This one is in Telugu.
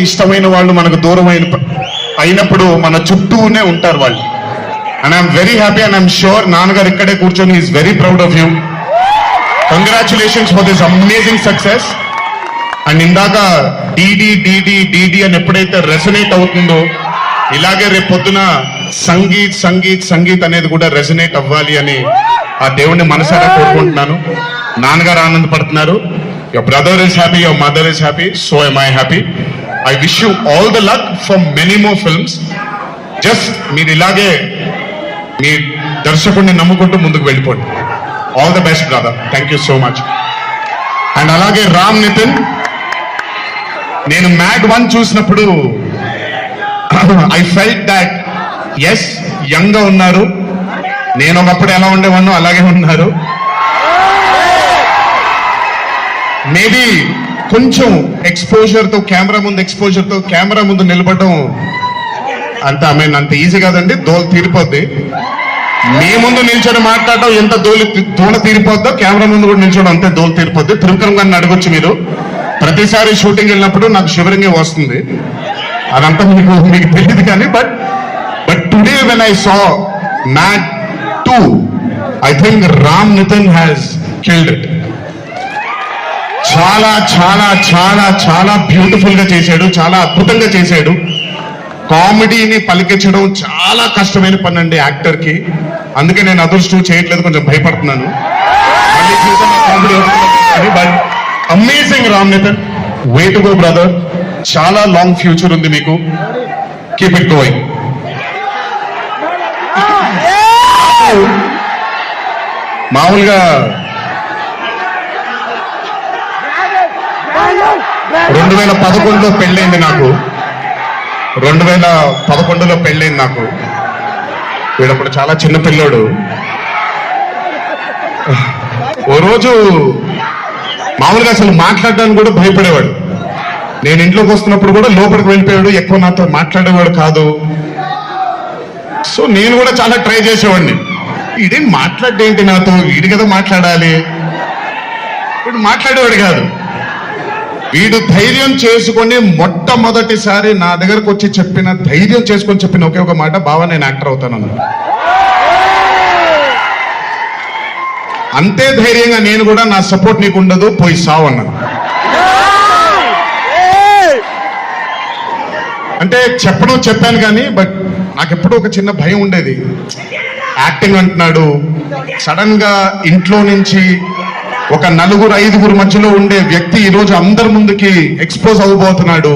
ఇష్టమైన వాళ్ళు మనకు దూరం అయినప్పుడు మన చుట్టూనే ఉంటారు వాళ్ళు. And I'm very happy and I'm sure నాన్నగారు ఇక్కడే కూర్చొని is very proud of you. Congratulations for this amazing success. And ఇందాక డీడీ డీడీ డీడీ అని ఎప్పుడైతే రెసనేట్ అవుతుందో ఇలాగే రేపు పొద్దున సంగీత్ సంగీత్ సంగీత్ అనేది కూడా రెసనేట్ అవ్వాలి అని ఆ దేవుణ్ణి మనసారా కోరుకుంటున్నాను. నాన్నగారు ఆనందపడుతున్నారు. Your brother is happy, your mother is happy, so am I happy. I wish you all the luck for many more films. Just మీరు ఇలాగే మీ దర్శకుడిని నమ్ముకుంటూ ముందుకు వెళ్ళిపోండి. All the best brother. Thank you so much. And అలాగే రామ్ నితిన్, నేను మ్యాడ్ 1 చూసినప్పుడు I felt that is young గా ఉన్నారు, నేను ఒకప్పుడు ఎలా ఉండేవాడినో అలాగే ఉన్నారు. మేబీ కొంచెం ఎక్స్పోజర్తో కెమెరా ముందు నిలబడడం అంత అంత ఈజీ కాదండి, దోలు తీరిపోద్ది. మీ ముందు నిల్చొని మాట్లాడటం ఎంత దూల తీరిపోద్దో కెమెరా ముందు కూడా నిల్చోడం అంతే దోలు తీరిపోద్ది. త్రివిక్రమ్ గారిని అడగొచ్చు మీరు. ప్రతిసారి షూటింగ్ వెళ్ళినప్పుడు నాకు షివరింగే వస్తుంది, అదంతా మీకు తెలియదు కానీ but today when I saw Mad 2 I think Ram Nitin has killed it. చాలా చాలా చాలా చాలా బ్యూటిఫుల్ గా చేశాడు, చాలా అద్భుతంగా చేశాడు. కామెడీని పలికించడం చాలా కష్టమైన పని అండి యాక్టర్ కి. అందుకే నేను అదృష్టం చేయట్లేదు, కొంచెం భయపడుతున్నాను. But amazing Ram Nitin, way to go brother. చాలా లాంగ్ ఫ్యూచర్ ఉంది మీకు, కీప్ ఇట్ గోయింగ్. మామూలుగా 2011లో పెళ్ళైంది నాకు. 2011లో పెళ్ళైంది నాకు. వీడప్పుడు చాలా చిన్న పిల్లోడు. ఓ రోజు మామూలుగా అసలు మాట్లాడడానికి కూడా భయపడేవాడు. నేను ఇంట్లోకి వస్తున్నప్పుడు కూడా లోపలికి వెళ్ళిపోయాడు, ఎక్కువ నాతో మాట్లాడేవాడు కాదు. సో నేను కూడా చాలా ట్రై చేసేవాడిని. వీడేం మాట్లాడేంటి నాతో, వీడి కదా మాట్లాడాలి. వీడు మాట్లాడేవాడు కాదు. వీడు ధైర్యం చేసుకొని మొట్టమొదటిసారి నా దగ్గరకు వచ్చి ధైర్యం చేసుకొని చెప్పిన ఒకే ఒక మాట, బావా నేను యాక్టర్ అవుతాను. అంతే ధైర్యంగా నేను కూడా నా సపోర్ట్ నీకు ఉండదు, పోయి సావు అన్నాను. అంటే చెప్పాను కానీ బట్ నాకెప్పుడూ ఒక చిన్న భయం ఉండేది. యాక్టింగ్ అంటున్నాడు, సడన్ గా ఇంట్లో నుంచి ఒక 4-5 మధ్యలో ఉండే వ్యక్తి ఈరోజు అందరి ముందుకి ఎక్స్పోజ్ అవ్వబోతున్నాడు.